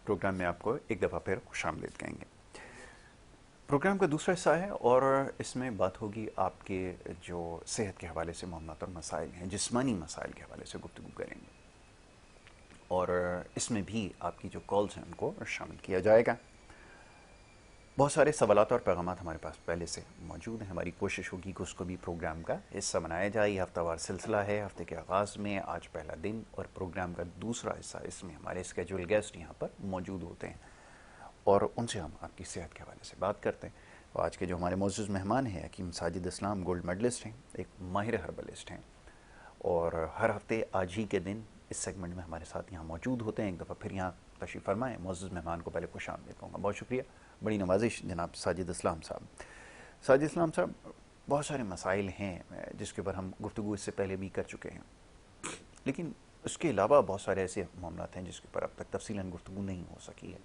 Programme में आपको एक दफ़ा फिर खुशामदीद कहेंगे। प्रोग्राम का दूसरा हिस्सा है और इसमें बात होगी आपके जो सेहत के हवाले से मामलात और मसाइल हैं, जिस्मानी मसाइल के हवाले से गुफ्तगू करेंगे और इसमें भी आपकी जो कॉल्स हैं उनको शामिल किया जाएगा। बहुत सारे सवालात और पैगामात हमारे पास पहले से मौजूद हैं। हमारी कोशिश होगी कि उसको भी प्रोग्राम का हिस्सा बनाया जाए। ये हफ्तावार सिलसिला है। हफ्ते के आगाज़ में आज पहला दिन और प्रोग्राम का दूसरा हिस्सा, इसमें हमारे स्केड्यूल गेस्ट यहाँ पर मौजूद होते हैं और उनसे हम आपकी सेहत के हवाले से बात करते हैं। तो आज के जो हमारे मौजूद मेहमान हैं हकीम साजिद इस्लाम, गोल्ड मेडलिस्ट हैं, एक माहिर हर्बलिस्ट हैं और हर हफ्ते आज ही के दिन इस सेगमेंट में हमारे साथ यहाँ मौजूद होते हैं। एक दफ़ा फिर यहाँ तशरीफ़ फरमाएँ। मौजूद मेहमान को पहले खुशामदीद कहूँगा। बहुत शुक्रिया, बड़ी नवाजिश जनाब साजिद इस्लाम साहब। साजिद इस्लाम साहब, बहुत सारे मसाइल हैं जिसके ऊपर हम गुफ्तगू इससे पहले भी कर चुके हैं, लेकिन उसके अलावा बहुत सारे ऐसे मामला हैं जिसके ऊपर अब तक तफसीलन गुफ्तगू नहीं हो सकी है।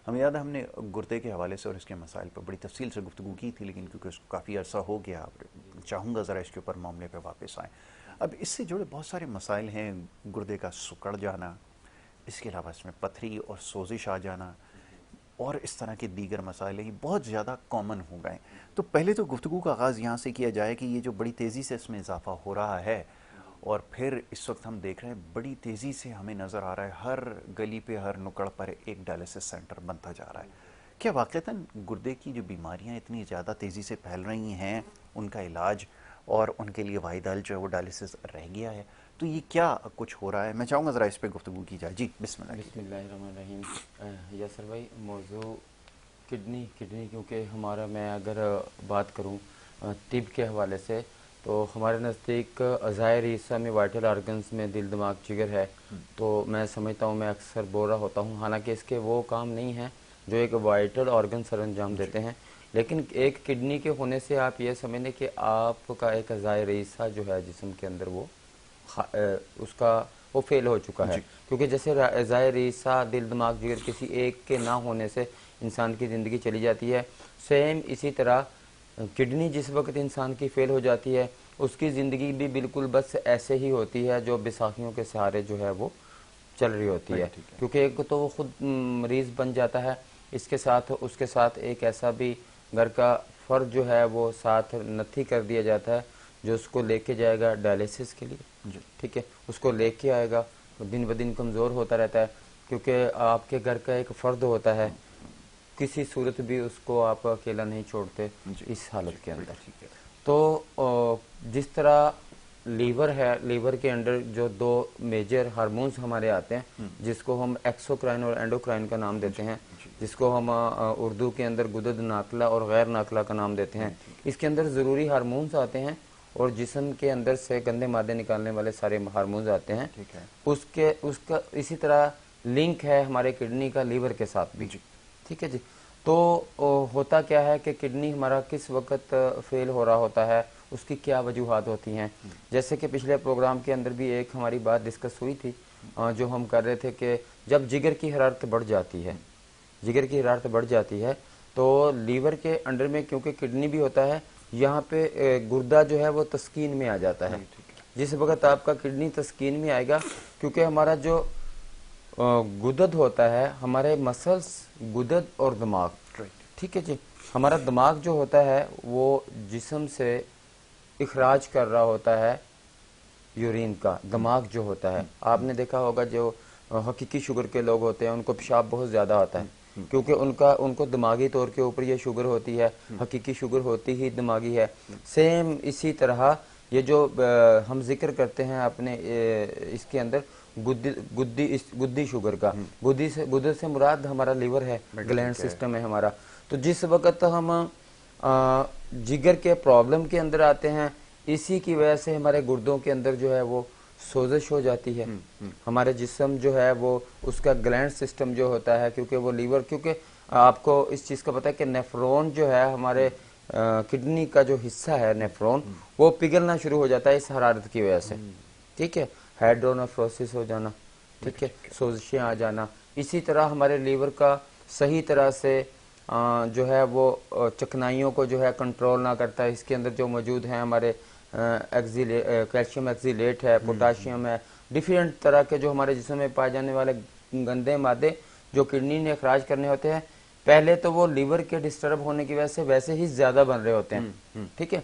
हमें याद है हमने गुर्दे के हवाले से और इसके मसाइल पर बड़ी तफसील से गुफ्तगू की थी, लेकिन क्योंकि उसको काफ़ी अरसा हो गया, चाहूँगा ज़रा इसके ऊपर मामले पर वापस आएँ। अब इससे जुड़े बहुत सारे मसाइल हैं, गुर्दे का सिकुड़ जाना, इसके अलावा इसमें पथरी और सोजिश आ जाना और इस तरह के दीगर मसाइल ही बहुत ज़्यादा कॉमन हो गए। तो पहले तो गुफ्तगू का आगाज़ यहाँ से किया जाए कि ये जो बड़ी तेज़ी से इसमें इजाफा हो रहा है और फिर इस वक्त हम देख रहे हैं बड़ी तेज़ी से हमें नज़र आ रहा है हर गली पे, हर नुक्कड़ पर एक डायलिसिस सेंटर बनता जा रहा है। क्या वाक़ईतन गुर्दे की जो बीमारियाँ इतनी ज़्यादा तेज़ी से फैल रही हैं, उनका इलाज और उनके लिए वाहिद हल जो है वो डायलिसिस रह गया है? तो ये क्या कुछ हो रहा है? मैं चाहूँगा ज़रा इस पर गुफ्तगू की जाए। जी बिस्मिल्लाहिर्रहमानिर्रहीम। यासर भाई, मौजू किडनी क्योंकि हमारा, मैं अगर बात करूँ तिब के हवाले से, तो हमारे नज़दीक ज़ाहिर हिस्सा में वाइटल आर्गन्स में दिल, दिमाग, जिगर है। तो मैं समझता हूँ, मैं अक्सर बोल रहा होता हूँ, हालांकि इसके वो काम नहीं है जो एक वाइटल ऑर्गन सर अंजाम देते हैं, लेकिन एक किडनी के होने से आप ये समझ लें कि आपका एक ज़ाहिर हिस्सा जो है जिस्म के अंदर वो उसका वो फेल हो चुका है। क्योंकि जैसे ज़ाहिर हिस्सा दिल, दिमाग, जिगर किसी एक के ना होने से इंसान की ज़िंदगी चली जाती है, सेम इसी तरह किडनी जिस वक्त इंसान की फेल हो जाती है उसकी ज़िंदगी भी बिल्कुल बस ऐसे ही होती है जो बैसाखियों के सहारे जो है वो चल रही होती है। क्योंकि एक तो वो खुद मरीज़ बन जाता है, इसके साथ उसके साथ एक ऐसा भी घर का फ़र्द जो है वो साथ नथी कर दिया जाता है जो उसको लेके जाएगा डायलिसिस के लिए। ठीक है, उसको लेके आएगा, दिन ब दिन कमज़ोर होता रहता है, क्योंकि आपके घर का एक फ़र्द होता है, किसी सूरत भी उसको आप अकेला नहीं छोड़ते इस हालत के अंदर। तो जिस तरह लीवर है, लीवर के अंदर जो दो मेजर हार्मोन्स हमारे आते हैं जिसको हम एक्सोक्राइन और एंडोक्राइन का नाम देते हैं, जिसको हम उर्दू के अंदर गुदद नाकला और गैर नाकला का नाम देते हैं। इसके अंदर ज़रूरी हार्मोन्स आते हैं और जिस्म के अंदर से गंदे मादे निकालने वाले सारे हार्मोन्स आते हैं। उसका इसी तरह लिंक है हमारे किडनी का लीवर के साथ भी। ठीक है जी। तो होता क्या है कि किडनी हमारा किस वक्त फेल हो रहा होता है, उसकी क्या वजूहात होती हैं। जैसे कि पिछले प्रोग्राम के अंदर भी एक हमारी बात डिस्कस हुई थी, जो हम कर रहे थे कि जब जिगर की हरारत बढ़ जाती है, जिगर की हरारत बढ़ जाती है तो लीवर के अंडर में, क्योंकि किडनी भी होता है, यहाँ पे गुर्दा जो है वो तस्कीन में आ जाता है। जिस वक्त आपका किडनी तस्कीन में आएगा, क्योंकि हमारा जो गुदद होता है, हमारे मसल्स, गुदद और दिमाग, ठीक है जी, हमारा दिमाग जो होता है वो जिस्म से इखराज कर रहा होता है यूरिन का। दिमाग जो होता है, आपने देखा होगा जो हकीकी शुगर के लोग होते हैं उनको पेशाब बहुत ज़्यादा होता है, क्योंकि उनको दिमागी तौर के ऊपर ये शुगर होती है। हकीकी शुगर होती ही दिमागी है। सेम इसी तरह ये जो हम जिक्र करते हैं अपने इसके अंदर गुद्दी शुगर का, गुद्दी से मुराद हमारा लीवर है, ग्लैंड सिस्टम है हमारा। तो जिस वक्त हम जिगर के प्रॉब्लम के अंदर आते हैं, इसी की वजह से हमारे गुर्दों के अंदर जो है वो सोजिश हो जाती है। हमारे जिस्म जो है वो उसका ग्लैंड सिस्टम जो होता है, क्योंकि वो लीवर, क्योंकि आपको इस चीज़ का पता है कि नेफ्रॉन जो है हमारे किडनी का जो हिस्सा है नेफ्रॉन, वो पिघलना शुरू हो जाता है इस हरारत की वजह से। ठीक है, हाइड्रोनेफ्रोसिस हो जाना, ठीक है, सोजिशें आ जाना। इसी तरह हमारे लीवर का सही तरह से जो है वो चिकनाइयों को जो है कंट्रोल ना करता है। इसके अंदर जो मौजूद हैं हमारे कैल्शियम एक्सीलेट है, पोटाशियम है, डिफरेंट तरह के जो हमारे जिस्म में पाए जाने वाले गंदे मादे जो किडनी ने अखराज करने होते हैं, पहले तो वो लीवर के डिस्टर्ब होने की वजह से वैसे ही ज्यादा बन रहे होते हैं, ठीक है।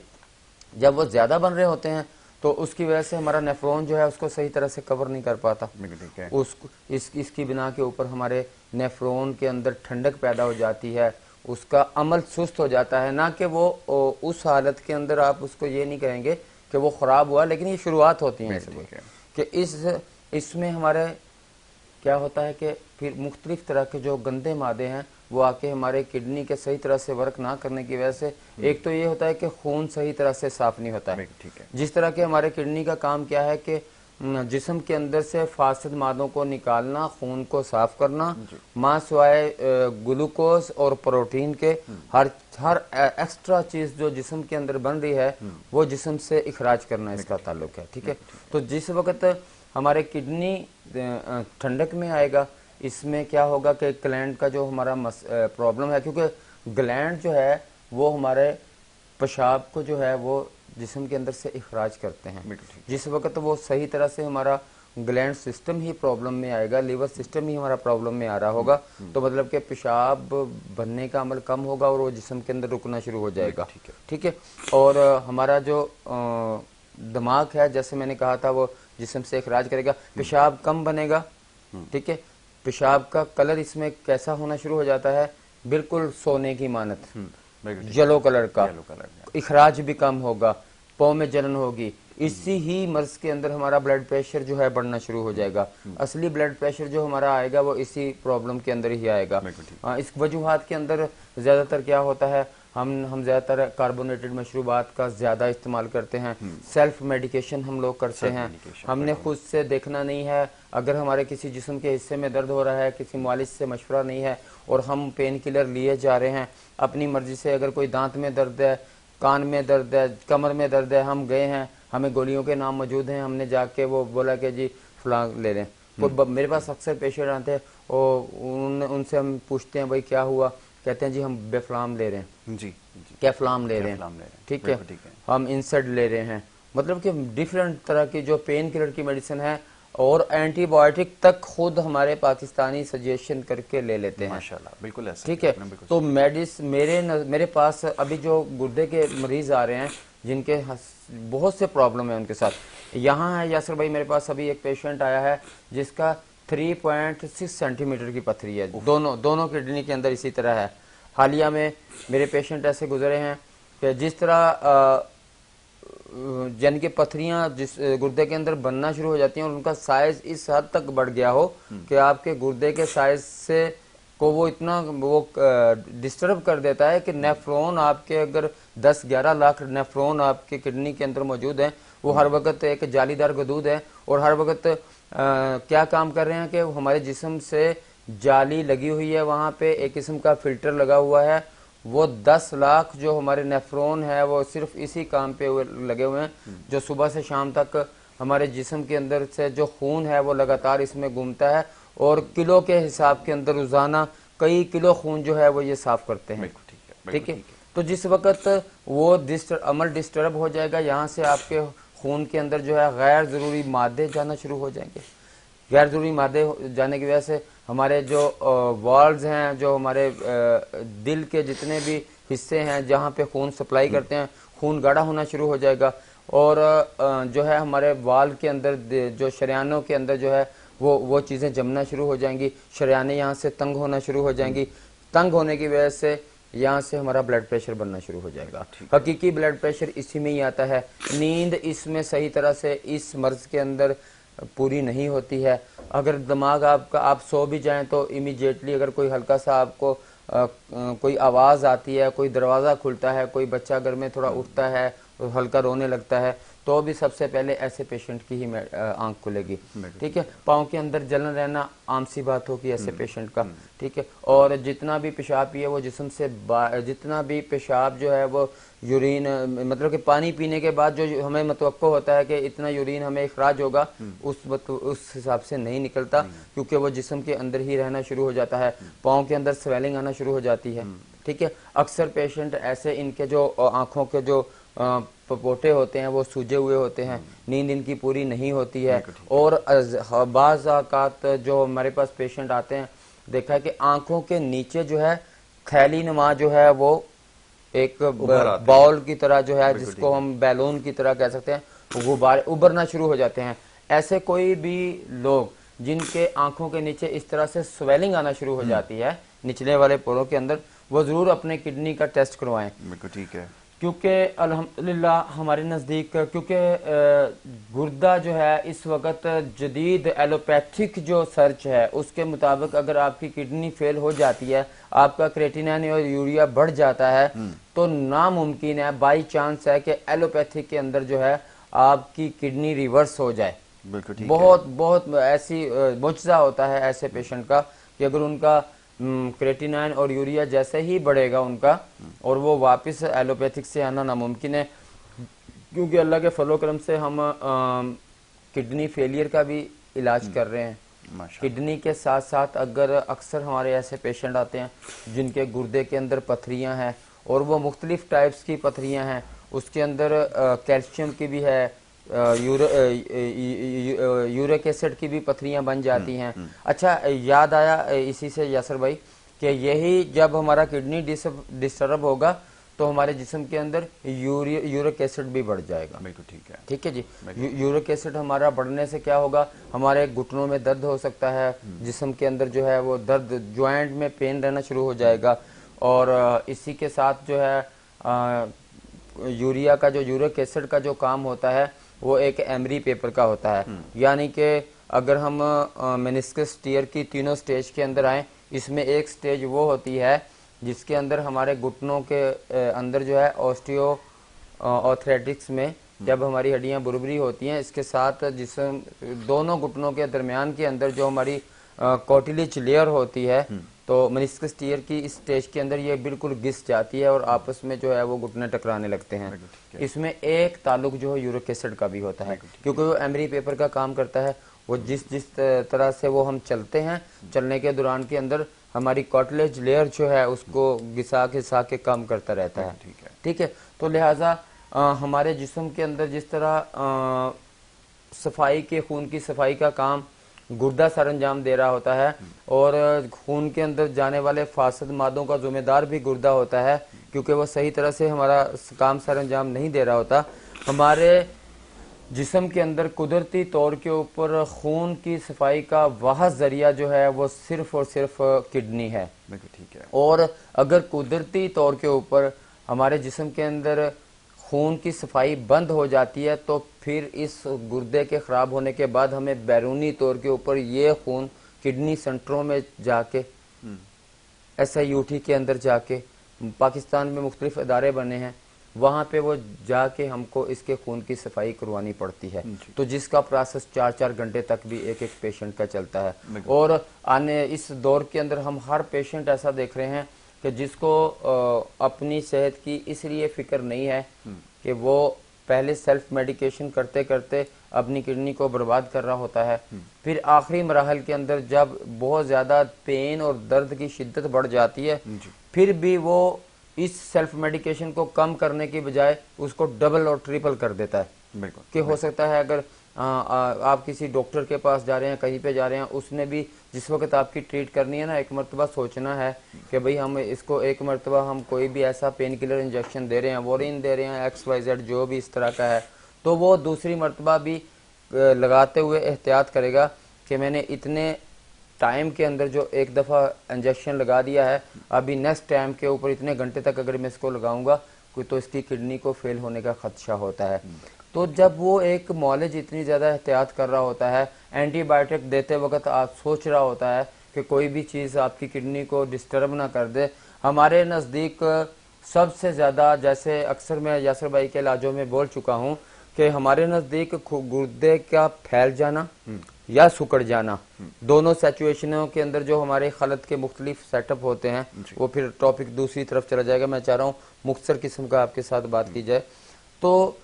जब वो ज्यादा बन रहे होते हैं तो उसकी वजह से हमारा नेफ्रॉन जो है उसको सही तरह से कवर नहीं कर पाता। इसकी बिना के ऊपर हमारे नेफ्रॉन के अंदर ठंडक पैदा हो जाती है, उसका अमल सुस्त हो जाता है। ना कि वो उस हालत के अंदर आप उसको ये नहीं कहेंगे कि वो खराब हुआ, लेकिन ये शुरुआत होती है कि इसमें हमारे क्या होता है कि फिर मुख्तलिफ तरह के जो गंदे मादे हैं वो आके हमारे किडनी के सही तरह से वर्क ना करने की वजह से, एक तो ये होता है कि खून सही तरह से साफ नहीं होता है। जिस तरह के हमारे किडनी का काम क्या है कि जिस्म के अंदर से फासिद मादों को निकालना, खून को साफ करना, मां सिवाय ग्लूकोज और प्रोटीन के हर एक्स्ट्रा चीज जो जिस्म के अंदर बन रही है वो जिस्म से इखराज करना इसका ताल्लुक है, ठीक है। तो जिस वक्त हमारे किडनी ठंडक में आएगा, इसमें क्या होगा कि ग्लैंड का जो हमारा प्रॉब्लम है, क्योंकि ग्लैंड जो है वो हमारे पेशाब को जो है वो जिस्म के अंदर से इखराज करते हैं। जिस वक्त वो सही तरह से हमारा ग्लैंड सिस्टम ही प्रॉब्लम में आएगा, लीवर सिस्टम ही हमारा प्रॉब्लम में आ रहा होगा, तो मतलब कि पेशाब बनने का अमल कम होगा और वो जिस्म के अंदर रुकना शुरू हो जाएगा, ठीक है। और हमारा जो दिमाग है, जैसे मैंने कहा था, वो जिस्म से इखराज करेगा, पेशाब कम बनेगा, ठीक है। पेशाब का कलर इसमें कैसा होना शुरू हो जाता है, बिल्कुल सोने की मानत, येलो कलर का, इखराज भी कम होगा, पाँव में जलन होगी। इसी ही मर्ज के अंदर हमारा ब्लड प्रेशर जो है बढ़ना शुरू हो जाएगा। असली ब्लड प्रेशर जो हमारा आएगा वो इसी प्रॉब्लम के अंदर ही आएगा। इस वजूहात के अंदर ज्यादातर क्या होता है, हम ज्यादातर कार्बोनेटेड मशरूबात का ज्यादा इस्तेमाल करते हैं, सेल्फ मेडिकेशन हम लोग करते हैं, हमने खुद से देखना नहीं है। अगर हमारे किसी जिस्म के हिस्से में दर्द हो रहा है, किसी मालिश से मशवरा नहीं है और हम पेन किलर लिए जा रहे हैं अपनी मर्जी से, अगर कोई दांत में दर्द है, कान में दर्द है, कमर में दर्द है, हम गए हैं, हमें गोलियों के नाम मौजूद हैं, हमने जाके वो बोला कि जी फलां ले लें। मेरे पास अक्सर पेशेंट आते हैं और उनसे हम पूछते हैं भाई क्या हुआ, कहते हैं जी हम बेफ्लाम ले रहे हैं, जी कैफ्लाम ले रहे हैं, ठीक है, हम इंसर्ट ले रहे हैं। मतलब कि डिफरेंट तरह की जो पेन किलर की मेडिसिन है और एंटीबायोटिक तक खुद हमारे पाकिस्तानी सजेशन करके ले लेते हैं, माशाल्लाह, बिल्कुल ऐसा, ठीक है। तो मेरे पास अभी जो गुर्दे के मरीज आ रहे हैं जिनके बहुत से प्रॉब्लम है उनके साथ, यहाँ है यासर भाई, मेरे पास अभी एक पेशेंट आया है जिसका 3.6 सेंटीमीटर की पथरी है, दोनों किडनी के अंदर इसी तरह है। हालिया में मेरे पेशेंट ऐसे गुजरे हैं कि जिस तरह जन की पथरियां जिस गुर्दे के अंदर बनना शुरू हो जाती हैं और उनका साइज इस हद तक बढ़ गया हो कि आपके गुर्दे के साइज से को वो इतना डिस्टर्ब कर देता है कि नेफ्रॉन आपके, अगर 10-11 लाख नेफ्रॉन आपके किडनी के अंदर मौजूद हैं, वो हर वक्त एक जालीदार गदूद है और हर वक्त क्या काम कर रहे हैं कि हमारे जिस्म से जाली लगी हुई है, वहां पे एक किस्म का फिल्टर लगा हुआ है। वो 10 लाख जो हमारे नेफ्रॉन है वो सिर्फ इसी काम पे लगे हुए हैं, जो सुबह से शाम तक हमारे जिस्म के अंदर से जो खून है वो लगातार इसमें घूमता है और किलो के हिसाब के अंदर रोजाना कई किलो खून जो है वो ये साफ करते हैं, ठीक है। तो जिस वक्त वो अमल डिस्टर्ब हो जाएगा, यहाँ से आपके खून के अंदर जो है गैर जरूरी मादे जाना शुरू हो जाएंगे। गैर जरूरी मादे जाने की वजह से हमारे जो वाल्व्स हैं, जो हमारे दिल के जितने भी हिस्से हैं जहाँ पे खून सप्लाई करते हैं, खून गाढ़ा होना शुरू हो जाएगा और जो है हमारे वाल्व के अंदर जो शरियानों के अंदर जो है वो चीज़ें जमना शुरू हो जाएंगी, शरियानें यहाँ से तंग होना शुरू हो जाएंगी। तंग होने की वजह से यहाँ से हमारा ब्लड प्रेशर बनना शुरू हो जाएगा। हकीकी ब्लड प्रेशर इसी में ही आता है। नींद इसमें सही तरह से इस मर्ज के अंदर पूरी नहीं होती है। अगर दिमाग आपका, आप सो भी जाएं तो इमीडिएटली अगर कोई हल्का सा आपको कोई आवाज़ आती है, कोई दरवाज़ा खुलता है, कोई बच्चा घर में थोड़ा उठता है और हल्का रोने लगता है, तो भी सबसे पहले ऐसे पेशेंट की ही आंख खुलेगी, ठीक है। पाँव के अंदर जलन रहना आम सी बात होगी ऐसे पेशेंट का, ठीक है। और जितना भी पेशाब पिए वो जिस्म से जितना भी पेशाब जो है वो यूरिन, मतलब कि पानी पीने के बाद जो हमें मतवक्को होता है कि इतना यूरिन हमें इखराज होगा, उस हिसाब से नहीं निकलता, क्योंकि वो जिस्म के अंदर ही रहना शुरू हो जाता है। पाँव के अंदर स्वेलिंग आना शुरू हो जाती है, ठीक है। अक्सर पेशेंट ऐसे, इनके जो आंखों के जो पपोटे होते हैं वो सूजे हुए होते हैं, नींद इनकी पूरी नहीं होती है। और बाज़ औक़ात जो हमारे पास पेशेंट आते हैं देखा है कि आंखों के नीचे जो है थैली नुमा जो है वो एक उभर आते हैं। बाउल की तरह जो है, बिल्कुल जिसको ठीक है। हम बैलून की तरह कह सकते हैं, वो गुब्बारे उभरना शुरू हो जाते हैं। ऐसे कोई भी लोग जिनके आंखों के नीचे इस तरह से स्वेलिंग आना शुरू हो जाती है निचले वाले पोरों के अंदर, वो जरूर अपने किडनी का टेस्ट करवाएं। बिल्कुल ठीक है। क्योंकि अल्हम्दुलिल्लाह हमारे नज़दीक, क्योंकि गुर्दा जो है इस वक्त जदीद एलोपैथिक जो सर्च है उसके मुताबिक अगर आपकी किडनी फेल हो जाती है, आपका क्रेटिनिन और यूरिया बढ़ जाता है, तो नामुमकिन है, बाई चांस है कि एलोपैथिक के अंदर जो है आपकी किडनी रिवर्स हो जाए। बिल्कुल ठीक है। बहुत बहुत ऐसी मुजजा होता है ऐसे पेशेंट का कि अगर उनका क्रेटिनाइन और यूरिया जैसे ही बढ़ेगा उनका, और वो वापस एलोपैथिक से आना नामुमकिन है। क्योंकि अल्लाह के फलो करम से हम किडनी फेलियर का भी इलाज कर रहे हैं। माशाल्लाह। किडनी के साथ साथ अगर अक्सर हमारे ऐसे पेशेंट आते हैं जिनके गुर्दे के अंदर पथरियां हैं, और वो मुख्तलिफ टाइप्स की पथरियां हैं, उसके अंदर कैल्शियम की भी है, यूरिक एसिड की भी पथरियां बन जाती हैं। अच्छा, याद आया इसी से यासर भाई कि यही जब हमारा किडनी डिस्टर्ब होगा तो हमारे जिस्म के अंदर यूरिक एसिड भी बढ़ जाएगा। बिल्कुल ठीक है। ठीक है जी। यूरिक एसिड हमारा बढ़ने से क्या होगा, हमारे घुटनों में दर्द हो सकता है, जिस्म के अंदर जो है वो दर्द, ज्वाइंट में पेन रहना शुरू हो जाएगा। और इसी के साथ जो है यूरिया का जो यूरिक एसिड का जो काम होता है वो एक एमरी पेपर का होता है। यानी कि अगर हम मेनिस्कस टीयर की तीनों स्टेज के अंदर आए, इसमें एक स्टेज वो होती है जिसके अंदर हमारे घुटनों के अंदर जो है ऑस्टियो ऑर्थराइटिक्स में जब हमारी हड्डियां बुरबरी होती हैं, इसके साथ जिसम दोनों घुटनों के दरमियान के अंदर जो हमारी कार्टिलेज लेयर होती है, तो मेनिस्कस टीयर की इस स्टेज के अंदर ये बिल्कुल घिस जाती है और आपस में जो है वो घुटने टकराने लगते हैं। इसमें एक ताल्लुक जो है यूरिक एसिड का भी होता है, क्योंकि वो एमरी पेपर का काम करता है। वो जिस जिस तरह से वो हम चलते हैं, चलने के दौरान के अंदर हमारी कार्टिलेज लेयर जो है उसको घिसा के काम करता रहता है। ठीक है। तो लिहाजा हमारे जिस्म के अंदर जिस तरह सफाई के, खून की सफाई का काम गुर्दा सर अंजाम दे रहा होता है, और खून के अंदर जाने वाले फासद मादों का जिम्मेदार भी गुर्दा होता है, क्योंकि वो सही तरह से हमारा काम सर अंजाम नहीं दे रहा होता। हमारे जिस्म के अंदर कुदरती तौर के ऊपर खून की सफाई का वाह जरिया जो है वो सिर्फ और सिर्फ किडनी है। ठीक है। और अगर कुदरती तौर के ऊपर हमारे जिस्म के अंदर खून की सफाई बंद हो जाती है, तो फिर इस गुर्दे के खराब होने के बाद हमें बैरूनी तौर के ऊपर ये खून किडनी सेंटरों में जाके, SIUT के अंदर जाके, पाकिस्तान में मुख्तलिफ इदारे बने हैं, वहाँ पे वो जाके हमको इसके खून की सफाई करवानी पड़ती है। तो जिसका प्रोसेस 4-4 घंटे तक भी एक पेशेंट का चलता है। और आने इस दौर के अंदर हम हर पेशेंट ऐसा देख रहे हैं कि जिसको अपनी सेहत की इसलिए फिक्र नहीं है कि वो पहले सेल्फ मेडिकेशन करते करते अपनी किडनी को बर्बाद कर रहा होता है, फिर आखिरी मराहल के अंदर जब बहुत ज्यादा पेन और दर्द की शिद्दत बढ़ जाती है, फिर भी वो इस सेल्फ मेडिकेशन को कम करने की बजाय उसको डबल और ट्रिपल कर देता है। कि हो सकता है अगर आप किसी डॉक्टर के पास जा रहे हैं, कहीं पे जा रहे हैं, उसने भी जिस वक्त आपकी ट्रीट करनी है ना, एक मरतबा सोचना है कि भाई हम इसको एक मरतबा हम कोई भी ऐसा पेन किलर इंजेक्शन दे रहे हैं, वोरिन दे रहे हैं, XYZ जो भी इस तरह का है, तो वो दूसरी मरतबा भी लगाते हुए एहतियात करेगा कि मैंने इतने टाइम के अंदर जो एक दफ़ा इंजेक्शन लगा दिया है, अभी नेक्स्ट टाइम के ऊपर इतने घंटे तक अगर मैं इसको लगाऊंगा तो इसकी किडनी को फेल होने का खदशा होता है। तो जब वो एक मौलिज इतनी ज़्यादा एहतियात कर रहा होता है, एंटीबायोटिक देते वक्त आप सोच रहा होता है कि कोई भी चीज़ आपकी किडनी को डिस्टर्ब ना कर दे, हमारे नज़दीक सबसे ज़्यादा, जैसे अक्सर मैं यासर भाई के इलाजों में बोल चुका हूँ कि हमारे नज़दीक गुर्दे का फैल जाना या सुकड़ जाना, दोनों सिचुएशनों के अंदर जो हमारे खलत के मुख्तलिफ सेटअप होते हैं, वो फिर टॉपिक दूसरी तरफ चला जाएगा। मैं चाह रहा हूँ मुख्तसर किस्म का आपके साथ बात की जाए। तो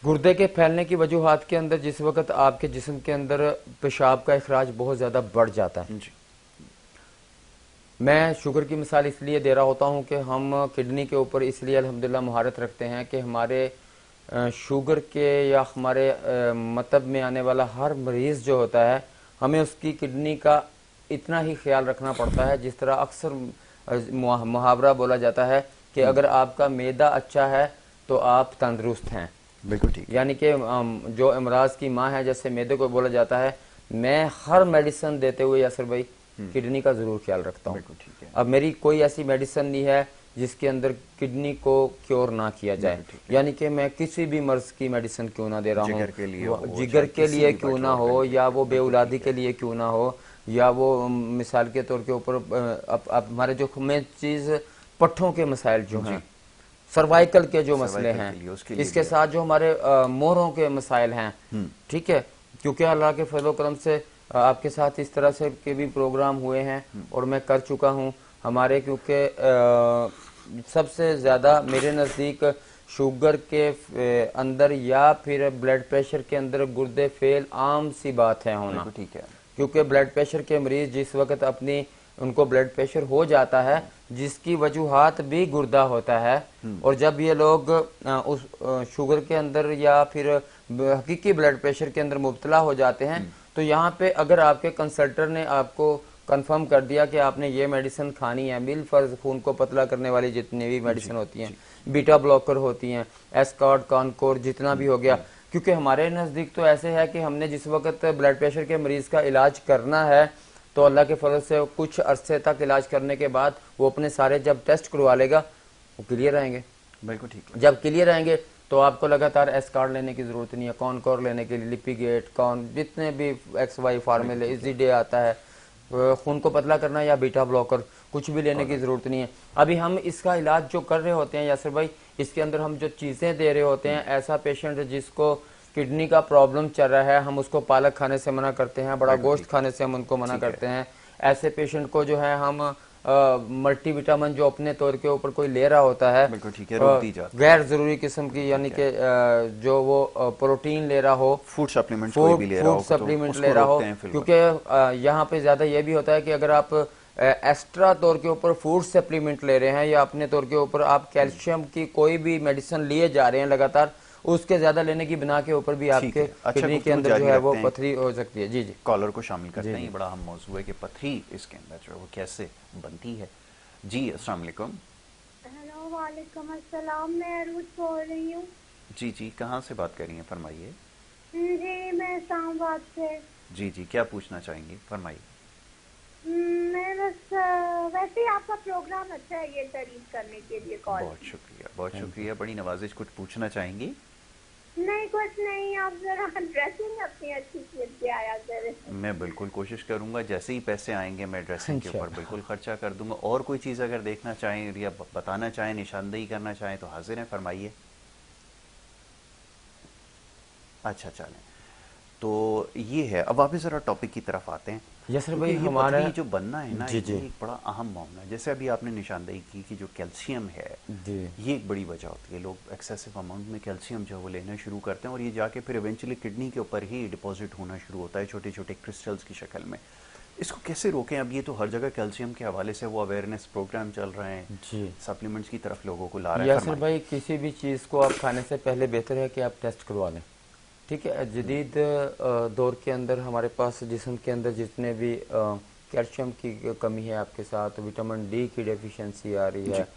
गुर्दे के फैलने की वजूहात के अंदर जिस वक्त आपके जिस्म के अंदर पेशाब का अखराज बहुत ज़्यादा बढ़ जाता है, मैं शुगर की मिसाल इसलिए दे रहा होता हूँ कि हम किडनी के ऊपर इसलिए अल्हम्दुलिल्लाह महारत रखते हैं कि हमारे शुगर के या हमारे मतलब में आने वाला हर मरीज़ जो होता है, हमें उसकी किडनी का इतना ही ख्याल रखना पड़ता है जिस तरह अक्सर मुहावरा बोला जाता है कि अगर आपका मैदा अच्छा है तो आप तंदुरुस्त हैं। बिल्कुल ठीक। यानी कि जो इमराज की माँ है, जैसे मैदे को बोला जाता है, मैं हर मेडिसिन देते हुए यासर भाई किडनी का जरूर ख्याल रखता हूँ। बिल्कुल ठीक है। अब मेरी कोई ऐसी मेडिसिन नहीं है जिसके अंदर किडनी को क्योर ना किया जाए, यानी कि मैं किसी भी मर्ज की मेडिसिन क्यों ना दे रहा हूँ, जिगर के लिए क्यों ना हो, या वो बेउलादी के लिए क्यों ना हो, या वो मिसाल के तौर के ऊपर अब हमारे जो मेन चीज पट्ठों के मसाइल जो हैं, सर्वाइकल के जो मसले हैं, इसके साथ जो हमारे मोहरों के मसाइल हैं, ठीक है, क्योंकि अल्लाह के फजल करम से आपके साथ इस तरह से के भी प्रोग्राम हुए हैं और मैं कर चुका हूँ हमारे, क्योंकि सबसे ज्यादा मेरे नजदीक शुगर के अंदर या फिर ब्लड प्रेशर के अंदर गुर्दे फेल आम सी बात है होना। ठीक है, क्योंकि ब्लड प्रेशर के मरीज जिस वक्त अपनी उनको ब्लड प्रेशर हो जाता है जिसकी वजूहात भी गुर्दा होता है, और जब ये लोग उस शुगर के अंदर या फिर हकीकी ब्लड प्रेशर के अंदर मुब्तला हो जाते हैं, तो यहाँ पे अगर आपके कंसल्टर ने आपको कंफर्म कर दिया कि आपने ये मेडिसिन खानी है, बिल फर्ज खून को पतला करने वाली जितनी भी मेडिसिन होती हैं, बीटा ब्लॉकर होती हैं, एस्कॉर्ड, कॉनकोर, जितना भी हो गया, क्योंकि हमारे नज़दीक तो ऐसे है कि हमने जिस वक्त ब्लड प्रेशर के मरीज का इलाज करना है तो अल्लाह के फजल से कुछ अरसे तक इलाज करने के बाद वो अपने सारे जब टेस्ट करवा लेगा वो क्लियर आएंगे। बिल्कुल ठीक है। जब क्लियर आएंगे तो आपको लगातार एस्कॉर्ड लेने की जरूरत नहीं है, कॉनकोर लेने के लिए, लिपिगेट, कॉन, जितने भी XY फार्मूले, इजी डे आता है, खून को पतला करना, या बीटा ब्लॉकर, कुछ भी लेने की जरूरत नहीं है। अभी हम इसका इलाज जो कर रहे होते हैं यासर भाई, इसके अंदर हम जो चीजें दे रहे होते हैं, ऐसा पेशेंट जिसको किडनी का प्रॉब्लम चल रहा है, हम उसको पालक खाने से मना करते हैं, बड़ा गोश्त खाने से हम उनको मना करते हैं। ऐसे पेशेंट को जो है हम मल्टीविटामिन जो अपने तौर के ऊपर कोई ले रहा होता है, गैर जरूरी किस्म की, यानी कि जो वो प्रोटीन ले रहा हो, फूड सप्लीमेंट ले रहा हो, क्योंकि यहाँ पे ज्यादा ये भी होता है कि अगर आप एक्स्ट्रा तौर के ऊपर फूड सप्लीमेंट ले रहे हैं या अपने तौर के ऊपर आप कैल्शियम की कोई भी मेडिसिन लिए जा रहे हैं लगातार, उसके ज्यादा लेने की बिना के ऊपर भी आपके किडनी के अंदर जो है वो पथरी हो सकती है। जी जी, कॉलर को शामिल करते हैं, ये बड़ा अहम मौजूद है कि पथरी इसके अंदर जो है वो कैसे बनती है। जी अस्सलाम वालेकुम। हेलो, वालेकुम अस्सलाम, मैं अरूज बोल रही हूँ। जी जी, कहाँ से बात कर रही हैं, फरमाइए। जी, मैं इस्लामाबाद से। जी जी, क्या पूछना चाहेंगी, फरमाइए। मैं बस वैसे ही आपका प्रोग्राम अच्छा है, ये तारीफ करने के लिए कॉल। बहुत शुक्रिया, बहुत शुक्रिया, बड़ी नवाजिश। कुछ पूछना चाहेंगी? नहीं, कुछ नहीं, आप जरा ड्रेसिंग अपनी अच्छी करके आया करें। मैं बिल्कुल कोशिश करूंगा, जैसे ही पैसे आएंगे मैं ड्रेसिंग के ऊपर बिल्कुल खर्चा कर दूंगा। और कोई चीज़ अगर देखना चाहें या बताना चाहें, निशानदेही करना चाहें तो हाजिर हैं, फरमाइए। अच्छा चलें, तो ये है। अब वापस जरा टॉपिक की तरफ आते हैं। यसर भाई, हमारा जो बनना है ना, ये एक बड़ा अहम मामला है। जैसे अभी आपने निशानदेही की कि जो कैल्शियम है, ये एक बड़ी वजह होती है। लोग एक्सेसिव अमाउंट में कैल्शियम जो है वो लेना शुरू करते हैं और ये जाके फिर इवेंचुअली किडनी के ऊपर ही डिपॉजिट होना शुरू होता है, छोटे छोटे क्रिस्टल्स की शक्ल में। इसको कैसे रोकें? अब ये तो हर जगह कैल्शियम के हवाले से वो अवेयरनेस प्रोग्राम चल रहे हैं, सप्लीमेंट्स की तरफ लोगों को ला रहे हैं। यसर भाई, किसी भी चीज़ को आप खाने से पहले बेहतर है कि आप टेस्ट करवा लें, ठीक है। जदीद दौर के अंदर हमारे पास जिस्म के अंदर जितने भी कैल्शियम की कमी है, आपके साथ विटामिन डी की डेफिशिएंसी आ रही है,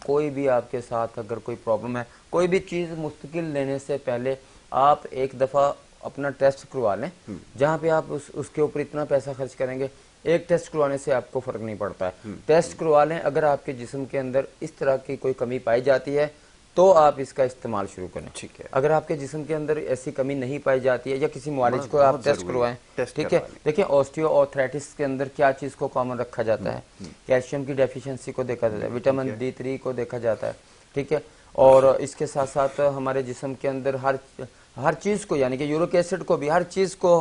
कोई भी आपके साथ अगर कोई प्रॉब्लम है, कोई भी चीज़ मुस्तकिल लेने से पहले आप एक दफ़ा अपना टेस्ट करवा लें। जहाँ पे आप उसके ऊपर इतना पैसा खर्च करेंगे, एक टेस्ट करवाने से आपको फ़र्क नहीं पड़ता है। टेस्ट करवा लें, अगर आपके जिस्म के अंदर इस तरह की कोई कमी पाई जाती है तो आप इसका इस्तेमाल शुरू करें, ठीक है। अगर आपके जिस्म के अंदर ऐसी कमी नहीं पाई जाती है या किसी मुआलिज को आप टेस्ट करवाएं, ठीक है। देखिए, ऑस्टियोआर्थराइटिस के अंदर क्या चीज़ को कॉमन रखा जाता है? कैल्शियम की डेफिशिएंसी को देखा जाता है, विटामिन D3 को देखा जाता है, ठीक है। और इसके साथ साथ हमारे जिस्म के अंदर हर चीज़ को, यानी कि यूरिक एसिड को भी, हर चीज़ को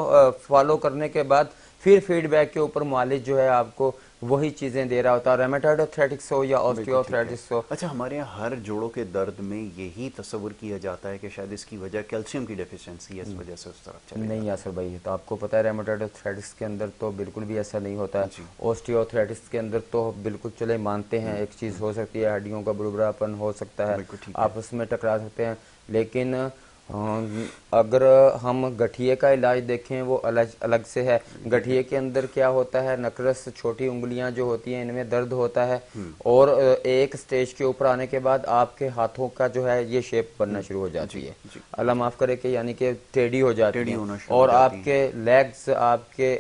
फॉलो करने के बाद फिर फीडबैक के ऊपर मुआलिज जो है आपको वही चीजें दे रहा होता है, रेमेटॉइड आर्थराइटिस हो या ऑस्टियोआर्थराइटिस हो। अच्छा, हमारे यहाँ हर जोड़ों के दर्द में यही तस्वुर किया जाता है कि शायद इसकी वजह कैल्शियम की डेफिशिएंसी है, इस वजह से उस तरफ चले। नहीं यासर भाई, तो आपको पता है रेमेटॉइड आर्थराइटिस के अंदर तो बिल्कुल भी ऐसा नहीं होता है। ऑस्टियोआर्थराइटिस के अंदर तो बिल्कुल चले मानते हैं एक चीज़ हो सकती है, हड्डियों का बुरबुरापन हो सकता है, आपस में टकरा सकते हैं, लेकिन अगर हम गठिए का इलाज देखें वो अलग अलग से है। गठिए के अंदर क्या होता है, नकरस छोटी उंगलियां जो होती हैं इनमें दर्द होता है, और एक स्टेज के ऊपर आने के बाद आपके हाथों का जो है ये शेप बनना शुरू हो जाती है। अल्लाह माफ करे कि यानी कि टेढ़ी हो जाती टेढ़ी है, होना शुरू हो और जाती आपके लेग्स, आपके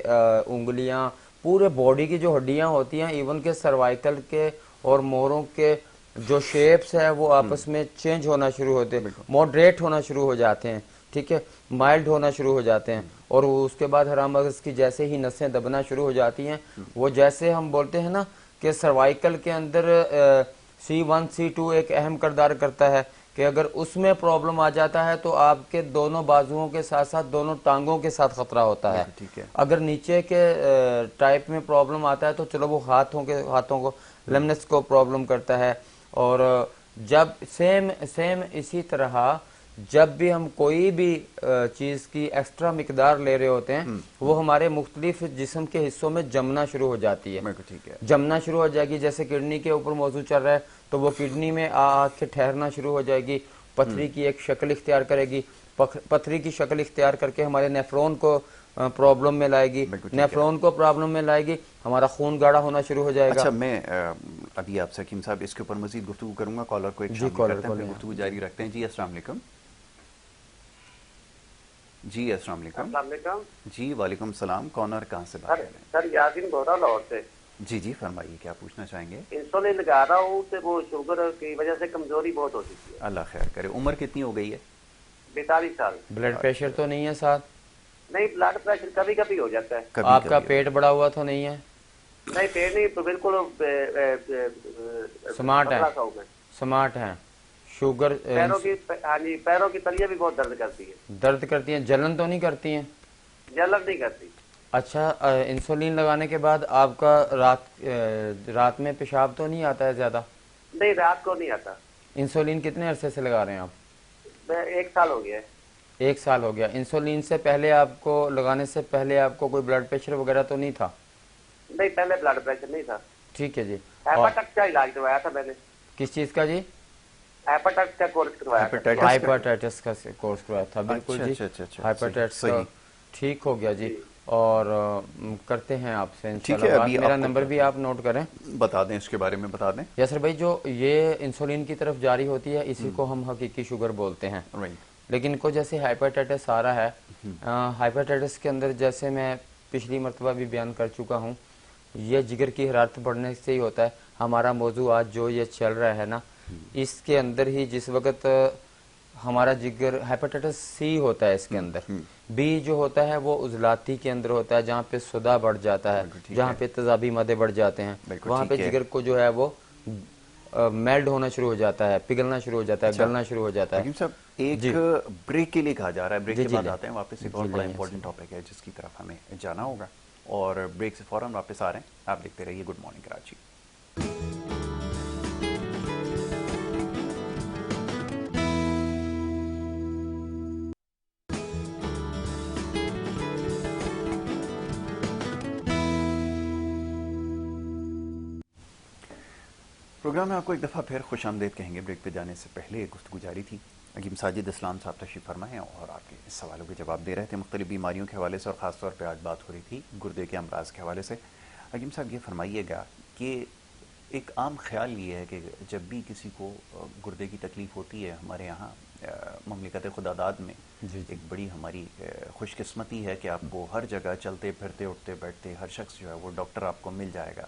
उंगलियां, पूरे बॉडी की जो हड्डियां होती हैं, इवन के सर्वाइकल के और मोरों के जो शेप्स है वो आपस में चेंज होना शुरू होते हैं, मॉडरेट होना शुरू हो जाते हैं, ठीक है, माइल्ड होना शुरू हो जाते हैं। और उसके बाद हराम मगज की जैसे ही नसें दबना शुरू हो जाती हैं, वो जैसे हम बोलते हैं ना कि सर्वाइकल के अंदर C1 C2 एक अहम किरदार करता है, कि अगर उसमें प्रॉब्लम आ जाता है तो आपके दोनों बाजुओं के साथ साथ दोनों टांगों के साथ खतरा होता है। ठीक है। अगर नीचे के टाइप में प्रॉब्लम आता है तो चलो वो हाथों को लेमनेस को प्रॉब्लम करता है। और जब सेम इसी तरह जब भी हम कोई भी चीज की एक्स्ट्रा मिकदार ले रहे होते हैं, वो हमारे मुख्तलिफ जिस्म के हिस्सों में जमना शुरू हो जाती है। ठीक है। जमना शुरू हो जाएगी, जैसे किडनी के ऊपर मौजूद चल रहा है तो वो किडनी में आके ठहरना शुरू हो जाएगी, पथरी की एक शक्ल इख्तियार करेगी, पथरी की शक्ल इख्तियार करके हमारे नेफ्रॉन को प्रॉब्लम में लाएगी, नेफ्रॉन को प्रॉब्लम में लाएगी, हमारा खून गाढ़ा होना शुरू हो जाएगा। अच्छा, मैं अभी आपसे हकीम साहब इसके ऊपर मजीद गुफ्तगू करूंगा। कॉलर को एक शामिल करते हैं, गुफ्तगू जारी रखते हैं। जी अस्सलाम वालेकुम। जी अस्सलाम वालेकुम। जी वालेकुम सलाम। कौन और कहाँ से बात कर रहे हैं? सर यासीन बोल रहा हूँ लाहौर से। जी फरमाइए, क्या पूछना चाहेंगे? इंसुलिन लगा रहा हूँ तो वो शुगर की वजह से कमजोरी बहुत हो चुकी है। अल्लाह खैर करे। उम्र कितनी हो गई है? 42 साल। ब्लड प्रेशर तो नहीं है साथ? नहीं, ब्लड प्रेशर कभी कभी हो जाता है। आपका पेट बड़ा हुआ तो नहीं है? नहीं, पेट नहीं, तो बिल्कुल स्मार्ट है, स्मार्ट है। शुगर पैरों की, हाँ जी, पैरों की तलियां भी बहुत दर्द करती है। दर्द करती हैं? जलन तो नहीं करती हैं? जलन नहीं करती। अच्छा, इंसुलिन लगाने के बाद आपका रात में पेशाब तो नहीं आता है ज्यादा? नहीं, रात को नहीं आता। इंसुलिन कितने अरसे से लगा रहे हैं आप? 1 साल हो गया है। 1 साल हो गया। इंसुलिन से पहले आपको लगाने से पहले आपको कोई ब्लड प्रेशर वगैरह तो नहीं था? नहीं, पहले ब्लड प्रेशर नहीं था। ठीक है जी। हेपेटाइटिस का इलाज करवाया था मैंने। किस चीज का जी? हेपेटाइटिस का कोर्स करवाया था। हाइपेटाइटिस का कोर्स करवाया था, बिल्कुल जी। हाइपेटाइटिस का ठीक हो गया जी। और करते हैं आपसे इंशाल्लाह बात। मेरा नंबर भी आप नोट करें, बता दें, इसके बारे में बता दें। यासर भाई, जो ये इंसुलिन की तरफ जारी होती है इसी को हम हकीकी शुगर बोलते हैं। लेकिन इनको जैसे हाइपेटाइटिस आ रहा है, हाइपेटाइटिस के अंदर जैसे मैं पिछली मरतबा भी बयान कर चुका हूँ, ये जिगर की हरारत बढ़ने से ही होता है। हमारा मौजू आज जो ये चल रहा है ना, इसके अंदर ही जिस वक्त हमारा जिगर हेपेटाइटिस सी होता है, इसके अंदर बी जो होता है वो उजलाती के अंदर होता है, जहाँ पे सुदा बढ़ जाता है, जहाँ पे तेजाबी मादे बढ़ जाते हैं, वहाँ पे जिगर को जो है वो मेल्ट होना शुरू हो जाता है, पिघलना शुरू हो जाता है, गलना शुरू हो जाता है। सब एक ब्रेक के लिए कहा जा रहा है, ब्रेक के बाद आते हैं वापस। एक बहुत बड़ा इंपॉर्टेंट टॉपिक है जिसकी तरफ हमें जाना होगा, और ब्रेक से फौरन वापस आ रहे हैं। आप देखते रहिए गुड मॉर्निंग कराची। प्रोग्राम में आपको एक दफ़ा फिर खुश आमदेद कहेंगे। ब्रेक पे जाने से पहले गुफ्तगू जारी थी। हकीम साजिद इस्लाम साहब तशरीफ़ फरमा हैं और आपके इस सवालों के जवाब दे रहे थे मुख्तलिफ बीमारियों के हवाले से, और ख़ासतौर पर आज बात हो रही थी गुर्दे के अमराज के हवाले से। हकीम साहब, ये फरमाइएगा कि एक आम ख्याल ये है कि जब भी किसी को गुर्दे की तकलीफ़ होती है, हमारे यहाँ ममलिकत खुदादाद में एक बड़ी हमारी खुशकिस्मती है कि आपको हर जगह चलते फिरते उठते बैठते हर शख्स जो है वो डॉक्टर आपको मिल जाएगा,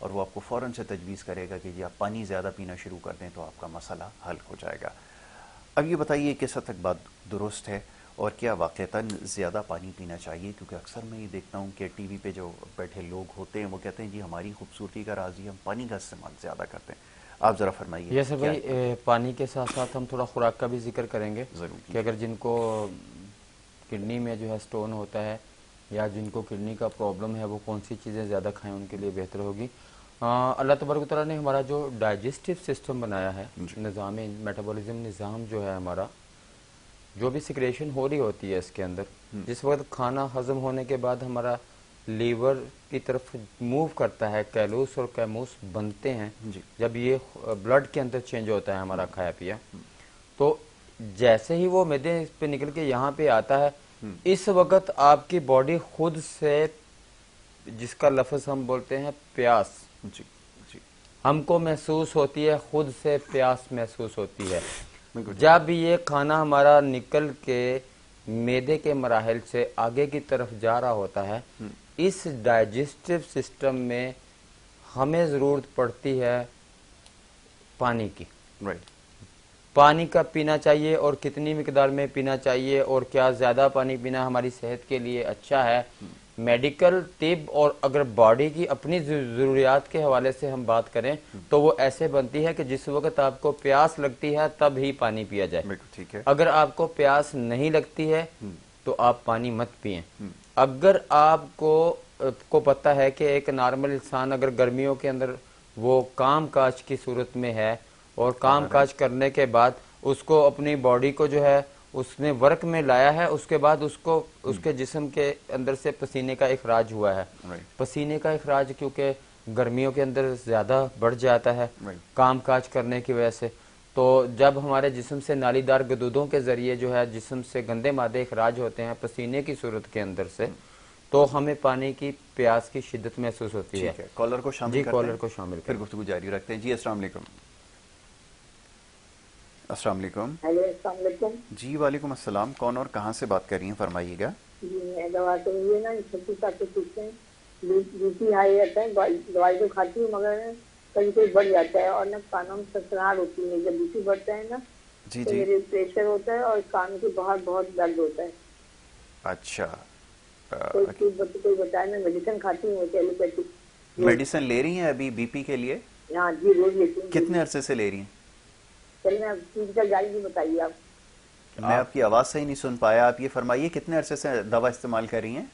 और वो आपको फ़ौरन से तजवीज़ करेगा कि जी आप पानी ज़्यादा पीना शुरू कर दें तो आपका मसला हल हो जाएगा। अब ये बताइए किस हद तक बात दुरुस्त है, और क्या वाक़तन ज़्यादा पानी पीना चाहिए? क्योंकि अक्सर मैं ये देखता हूँ कि टीवी पे जो बैठे लोग होते हैं वो कहते हैं जी हमारी खूबसूरती का राज ही हम पानी का इस्तेमाल ज़्यादा करते हैं। आप ज़रा फरमाइए। यस भाई, पानी के साथ साथ हम थोड़ा खुराक का भी जिक्र करेंगे कि अगर जिनको किडनी में जो है स्टोन होता है या जिनको किडनी का प्रॉब्लम है वो कौन सी चीज़ें ज़्यादा खाएं उनके लिए बेहतर होगी। अल्लाह तबारक तआला ने हमारा जो डाइजेस्टिव सिस्टम बनाया है, निज़ाम मेटाबॉलिज्म निज़ाम जो है हमारा, जो भी सिक्रेशन हो रही होती है इसके अंदर, जिस वक्त खाना हजम होने के बाद हमारा लीवर की तरफ मूव करता है, कैलूस और कैमूस बनते हैं, जब ये ब्लड के अंदर चेंज होता है हमारा खाया पिया, तो जैसे ही वो मैदे पे निकल के यहाँ पे आता है, इस वक्त आपकी बॉडी खुद से, जिसका लफ्ज हम बोलते हैं प्यास, जी जी हमको महसूस होती है, खुद से प्यास महसूस होती है। बिल्कुल। जब ये खाना हमारा निकल के मैदे के मराहल से आगे की तरफ जा रहा होता है, इस डाइजेस्टिव सिस्टम में हमें ज़रूरत पड़ती है पानी की। राइट। पानी का पीना चाहिए, और कितनी मिकदार में पीना चाहिए, और क्या ज़्यादा पानी पीना हमारी सेहत के लिए अच्छा है। मेडिकल टिप और अगर बॉडी की अपनी ज़रूरियात के हवाले से हम बात करें तो वो ऐसे बनती है कि जिस वक्त आपको प्यास लगती है तब ही पानी पिया जाए। बिल्कुल ठीक है। अगर आपको प्यास नहीं लगती है तो आप पानी मत पिएं। अगर आपको पता है कि एक नॉर्मल इंसान अगर गर्मियों के अंदर वो काम काज की सूरत में है, और काम काज करने के बाद उसको अपनी बॉडी को जो है उसने वर्क में लाया है, उसके बाद उसको उसके जिस्म के अंदर से पसीने का इखराज हुआ है। पसीने का इखराज क्योंकि गर्मियों के अंदर ज़्यादा बढ़ जाता है काम काज करने की वजह से, तो जब हमारे जिस्म से नालीदार गदूदों के ज़रिए जो है जिस्म से गंदे मादे इखराज होते हैं पसीने की सूरत के अंदर से, तो हमें पानी की प्यास की शिद्दत महसूस होती है। कॉलर को शामिल जी, करते कॉलर हैं, को शामिल फिर गुफ्तगू जारी रखते हैं। जी अस्सलाम वालेकुम। अस्सलाम वालेकुम। हेलो, अस्सलाम वालेकुम। जी वालेकुम अस्सलाम। कौन और कहाँ से बात कर रही हैं, फरमाइएगा। जी, मैं दवा तो ये ना छत्ती साहब से पूछते हैं, बीपी हाई रहता है, दवाई तो खाती हूँ मगर कभी कभी बढ़ जाता है, और ना कानों में ससराहट होती है जब बीपी बढ़ता है ना। जी तो जी। मेरे प्रेशर होता है और कान के बाहर बहुत दर्द होता है। अच्छा, कोई बताए, मैं मेडिसिन खाती हूँ एलोपैथिक। मेडिसिन ले रही हैं अभी बीपी के लिए? हाँ जी, रोज लेती हूँ। कितने अरसे से ले रही हैं? चलिए मैं 3 जाएगी, बताइए आप। मैं आपकी आवाज़ सही नहीं सुन पाया, आप ये फरमाइए कितने अरसे से दवा इस्तेमाल कर रही हैं?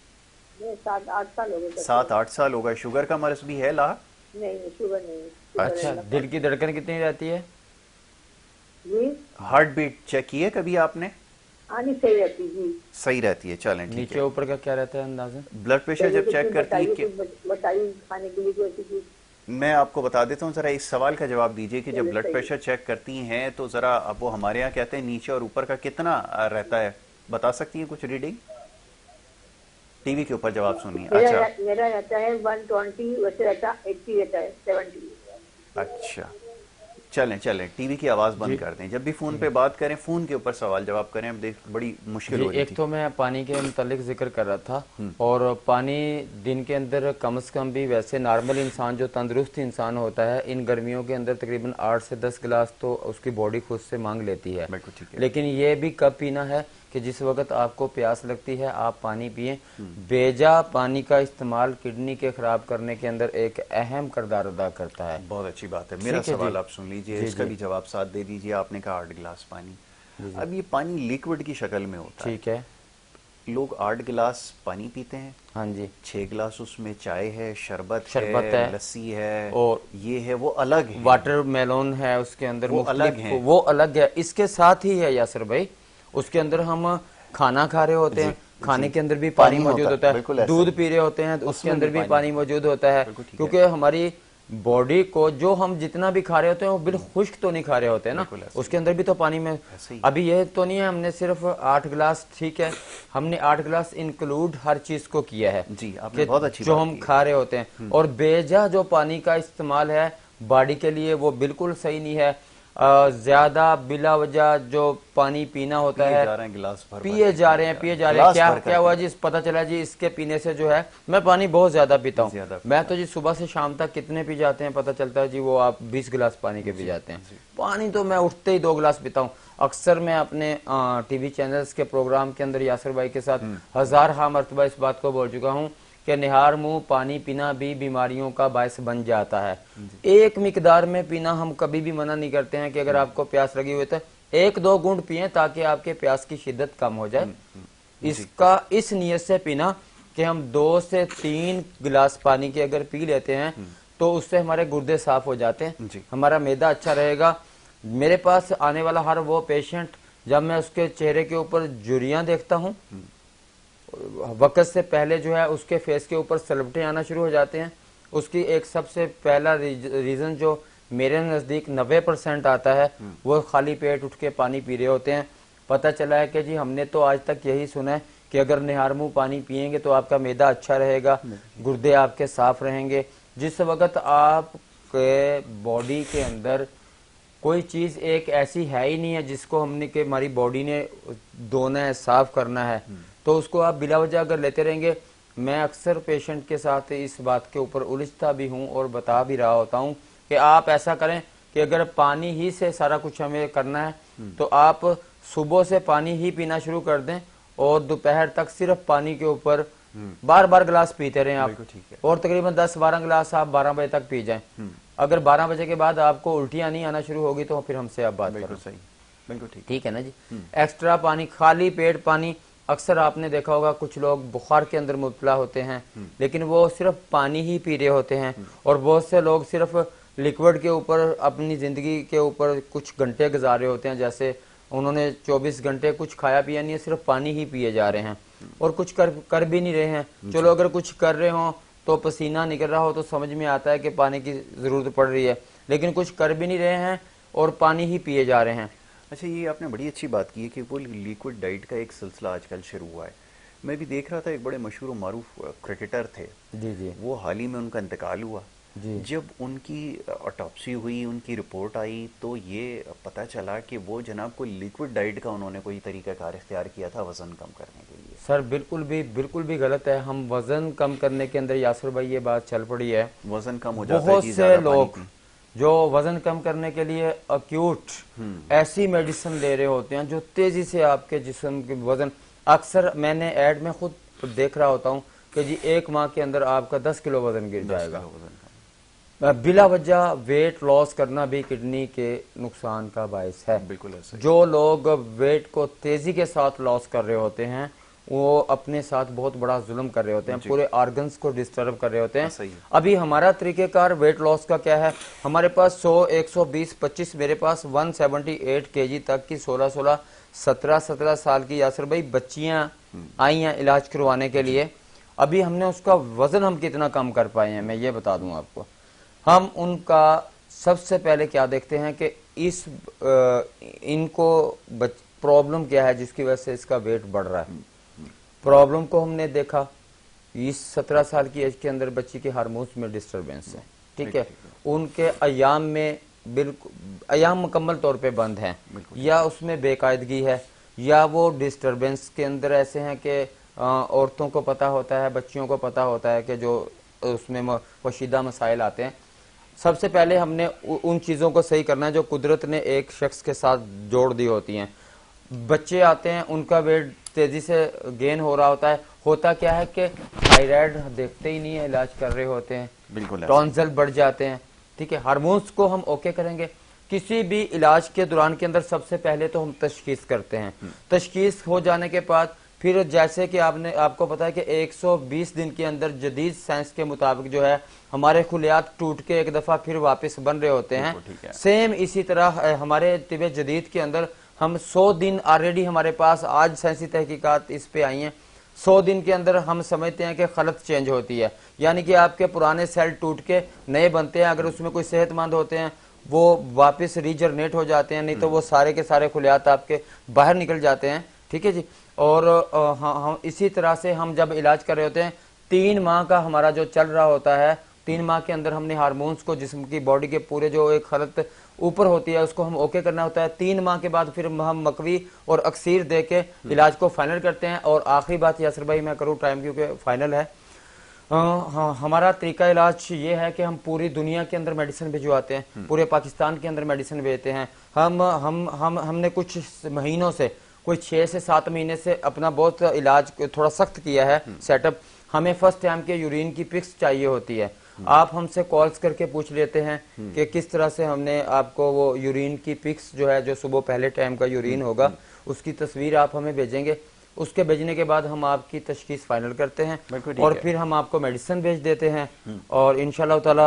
7-8 साल हो गए। 7-8 साल हो गए। शुगर का मर्ज भी है लाख? नहीं, शुगर नहीं। अच्छा, दिल की धड़कन कितनी रहती है? जी, हार्ट बीट चेक की है कभी आपने? आनी सही रहती जी। सही रहती है, चलें ठीक नीचे है। ऊपर का क्या रहता है अंदाज़ा? ब्लड प्रेशर जब चेक करती है कि बताइए खाने के लिए कोई चीज। मैं आपको बता देता हूँ, जरा इस सवाल का जवाब दीजिए कि जब ब्लड प्रेशर चेक करती हैं तो जरा अब वो हमारे यहाँ कहते हैं नीचे और ऊपर का कितना रहता है, बता सकती हैं कुछ रीडिंग? टीवी के ऊपर जवाब सुनिए। अच्छा मेरा रहता है 120, वैसे रहता 80 रहता है 70। अच्छा, चलें चलें, टीवी की आवाज़ बंद कर दें। जब भी फ़ोन पे बात करें फ़ोन के ऊपर सवाल जवाब करें, अब देख बड़ी मुश्किल हो रही एक थी। तो मैं पानी के मुतालिक जिक्र कर रहा था, और पानी दिन के अंदर कम से कम भी, वैसे नॉर्मल इंसान जो तंदुरुस्त इंसान होता है इन गर्मियों के अंदर तकरीबन 8 से 10 गिलास तो उसकी बॉडी खुद से मांग लेती है। बिल्कुल ठीक है। लेकिन ये भी कब पीना है कि जिस वक्त आपको प्यास लगती है आप पानी पिएं। बेजा पानी का इस्तेमाल किडनी के खराब करने के अंदर एक अहम किरदार अदा करता है। बहुत अच्छी बात है। मेरा ठीक है सवाल जी। आप सुन लीजिए, जी, इसका जी। भी जवाब साथ दे दीजिए। आपने कहा 8 गिलास पानी, अब ये पानी लिक्विड की शक्ल में होता है। ठीक है। लोग 8 गिलास पानी पीते हैं, हाँ जी। 6 गिलास उसमें चाय है, शरबत शरबत है, लस्सी है, और ये है वो अलग है, वाटरमेलन है उसके अंदर, वो अलग है। वो अलग है। इसके साथ ही है यासर भाई, उसके अंदर हम खाना खा रहे होते हैं, खाने के अंदर भी पानी मौजूद होता है, दूध पी रहे होते हैं उसके अंदर भी पानी मौजूद होता है, क्योंकि हमारी बॉडी को जो हम जितना भी खा रहे होते हैं वो बिल्कुल खुश्क तो नहीं खा रहे होते हैं ना, उसके अंदर भी तो पानी में। अभी ये तो नहीं है हमने सिर्फ 8 गिलास, ठीक है, हमने 8 गिलास इंक्लूड हर चीज को किया है जी, आपने बहुत अच्छी जो बात हम की खा रहे होते हैं। और बेजा जो पानी का इस्तेमाल है बॉडी के लिए वो बिल्कुल सही नहीं है। ज्यादा बिला वजह जो पानी पीना होता है, पिए जा रहे हैं, क्या हुआ जी, पता चला जी इसके पीने से जो है, मैं पानी बहुत ज्यादा पीता हूँ, मैं तो जी सुबह से शाम तक कितने पी जाते हैं पता चलता है जी, वो आप 20 गिलास पानी के पी जाते हैं। पानी तो मैं उठते ही 2 गिलास पीता हूँ। अक्सर मैं अपने टीवी चैनल्स के प्रोग्राम के अंदर यासर भाई के साथ 1000 मरतबा इस बात को बोल चुका हूँ कि निहार मुंह पानी पीना भी बीमारियों का बायस बन जाता है। एक मिकदार में पीना हम कभी भी मना नहीं करते हैं कि अगर आपको प्यास लगी हुई तो 1-2 घूंट पिए ताकि आपके प्यास की शिद्दत कम हो जाए। इसका इस नियत से पीना कि हम 2 से 3 गिलास पानी के अगर पी लेते हैं तो उससे हमारे गुर्दे साफ हो जाते हैं, हमारा मैदा अच्छा रहेगा। मेरे पास आने वाला हर वो पेशेंट जब मैं उसके चेहरे के ऊपर झुर्रियां देखता हूँ, वक्त से पहले जो है उसके फेस के ऊपर सलवटें आना शुरू हो जाते हैं, उसकी एक सबसे पहला रीजन जो मेरे नजदीक 90% आता है वो खाली पेट उठ के पानी पी रहे होते हैं। पता चला है कि जी हमने तो आज तक यही सुना है कि अगर निहार मुंह पानी पिएंगे तो आपका मैदा अच्छा रहेगा, गुर्दे आपके साफ रहेंगे। जिस वक्त आपके बॉडी के अंदर कोई चीज एक ऐसी है ही नहीं है जिसको हमने कि हमारी बॉडी ने धोना है, साफ करना है, तो उसको आप बिला वजह अगर लेते रहेंगे। मैं अक्सर पेशेंट के साथ इस बात के ऊपर उलझता भी हूं और बता भी रहा होता हूं कि आप ऐसा करें कि अगर पानी ही से सारा कुछ हमें करना है तो आप सुबह से पानी ही पीना शुरू कर दें और दोपहर तक सिर्फ पानी के ऊपर बार बार गिलास पीते रहें आप, और तकरीबन 10-12 गिलास आप 12 बजे तक पी जाएं। अगर 12 बजे के बाद आपको उल्टियां नहीं आना शुरू होगी तो फिर हमसे आप बात करें। सही, बिल्कुल ठीक है ना जी। एक्स्ट्रा पानी, खाली पेट पानी। अक्सर आपने देखा होगा कुछ लोग बुखार के अंदर मुब्तला होते हैं लेकिन वो सिर्फ पानी ही पी रहे होते हैं, और बहुत से लोग सिर्फ लिक्विड के ऊपर अपनी जिंदगी के ऊपर कुछ घंटे गुजार रहे होते हैं, जैसे उन्होंने 24 घंटे कुछ खाया पिया नहीं है, सिर्फ पानी ही पिए जा रहे हैं और कुछ कर भी नहीं रहे हैं। चलो अगर कुछ कर रहे हो तो पसीना निकल रहा हो तो समझ में आता है कि पानी की जरूरत पड़ रही है, लेकिन कुछ कर भी नहीं रहे हैं और पानी ही पिए जा रहे हैं। अच्छा, ये आपने बड़ी अच्छी बात की है कि वो लिक्विड डाइट का एक सिलसिला आजकल शुरू हुआ है। मैं भी देख रहा था, एक बड़े मशहूर और मारूफ क्रिकेटर थे जी जी, वो हाल ही में उनका इंतकाल हुआ जी। जब उनकी ऑटोप्सी हुई, उनकी रिपोर्ट आई तो ये पता चला कि वो जनाब कोई लिक्विड डाइट का उन्होंने कोई तरीकाकार इख्तियार किया था वजन कम करने के लिए। सर बिल्कुल भी गलत है। हम वजन कम करने के अंदर, यासर भाई ये बात चल पड़ी है, वजन कम हो जाता है बहुत जी, से ज्यादा पानी लोग पी। जो वजन कम करने के लिए अक्यूट ऐसी मेडिसिन ले रहे होते हैं जो तेजी से आपके जिस्म के वजन, अक्सर मैंने ऐड में खुद देख रहा होता हूँ कि जी 1 माह के अंदर आपका 10 किलो वजन गिर जाएगा। बिला वजह वेट लॉस करना भी किडनी के नुकसान का बायस है। बिल्कुल ऐसा ही। जो लोग वेट को तेजी के साथ लॉस कर रहे होते हैं वो अपने साथ बहुत बड़ा जुल्म कर रहे होते हैं, पूरे ऑर्गन्स को डिस्टर्ब कर रहे होते हैं। अभी हमारा तरीकेकार वेट लॉस का क्या है, हमारे पास 100, 120, 25, मेरे पास 178 केजी तक की 16, 17 साल की यासर भाई बच्चियां आई हैं इलाज करवाने के लिए। अभी हमने उसका वजन हम कितना कम कर पाए हैं मैं ये बता दूं आपको। हम उनका सबसे पहले क्या देखते हैं कि इनको प्रॉब्लम क्या है जिसकी वजह से इसका वेट बढ़ रहा है। प्रॉब्लम को हमने देखा, इस 17 साल की एज के अंदर बच्ची के हार्मोन्स में डिस्टरबेंस है, ठीक है, उनके अयाम में बिल्कुल अयाम मुकम्मल तौर पे बंद हैं, या उसमें बेकायदगी है, या वो डिस्टरबेंस के अंदर ऐसे हैं कि औरतों को पता होता है, बच्चियों को पता होता है कि जो उसमें पोशीदा मसाइल आते हैं। सबसे पहले हमने उन चीज़ों को सही करना है जो कुदरत ने एक शख्स के साथ जोड़ दी होती हैं। बच्चे आते हैं, उनका वेट तेजी से गेन हो रहा होता है, होता क्या है कि थायराइड देखते ही नहीं है, इलाज कर रहे होते हैं, बिल्कुल टॉन्सिल बढ़ जाते हैं, ठीक है। हार्मोन्स को हम ओके करेंगे। किसी भी इलाज के दौरान के अंदर सबसे पहले तो हम तशखीस करते हैं। तशखीस हो जाने के बाद फिर जैसे कि आपको पता है कि 120 दिन के अंदर जदीद साइंस के मुताबिक जो है हमारे खुलियात टूट के एक दफा फिर वापस बन रहे होते हैं। सेम इसी तरह हमारे तिब जदीद के अंदर हम 100 दिन ऑलरेडी हमारे पास आज साइंसी तहकीकात इस पे आई हैं। 100 दिन के अंदर हम समझते हैं कि खलत चेंज होती है, यानी कि आपके पुराने सेल टूट के नए बनते हैं। अगर उसमें कोई सेहतमंद होते हैं वो वापस रीजनरेट हो जाते हैं, नहीं तो वो सारे के सारे खुलियात आपके बाहर निकल जाते हैं, ठीक है जी। और हम इसी तरह से हम जब इलाज कर रहे होते हैं 3 माह का हमारा जो चल रहा होता है, 3 माह के अंदर हमने हार्मोन्स को जिस्म की बॉडी के पूरे जो एक खलत ऊपर होती है उसको हम ओके करना होता है। 3 माह के बाद फिर हम मकवी और अक्सीर दे के इलाज को फाइनल करते हैं। और आखिरी बात यासर भाई मैं करूँ टाइम क्योंकि फाइनल है, हमारा तरीका इलाज ये है कि हम पूरी दुनिया के अंदर मेडिसिन भिजवाते हैं, पूरे पाकिस्तान के अंदर मेडिसिन भेजते हैं। हमने कुछ महीनों से, कोई 6 से 7 महीने से अपना बहुत इलाज थोड़ा सख्त किया है सेटअप। हमें फर्स्ट टाइम के यूरिन की पिक्स चाहिए होती है, आप हमसे कॉल्स करके पूछ लेते हैं कि किस तरह से हमने आपको वो यूरिन की पिक्स जो है, जो सुबह पहले टाइम का यूरिन होगा उसकी तस्वीर आप हमें भेजेंगे। उसके भेजने के बाद हम आपकी तशखीस फाइनल करते हैं और फिर हम आपको मेडिसिन भेज देते हैं और इंशाल्लाह ताला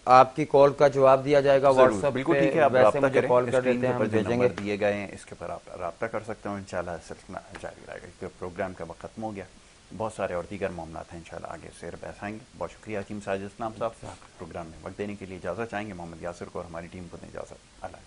आपकी कॉल का जवाब दिया जाएगा व्हाट्सएप पे। वैसे मुझे कॉल कर देते हैं, हम भेजेंगे, दिए गए हैं, इसके पर आप रब्ता कर सकते हो। इंशाल्लाह सिलसिला जारी रहेगा क्योंकि प्रोग्राम का वक्त खत्म हो गया। बहुत सारे और दीगर मामलात हैं, इंशाल्लाह आगे शेर बहस आएंगे। बहुत शुक्रिया हकीम साजिद इस्लाम साहब, प्रोग्राम में वक्त देने के लिए इजाज़त चाहेंगे। मोहम्मद यासिर को और हमारी टीम को दें इजाज़त। अल्लाह।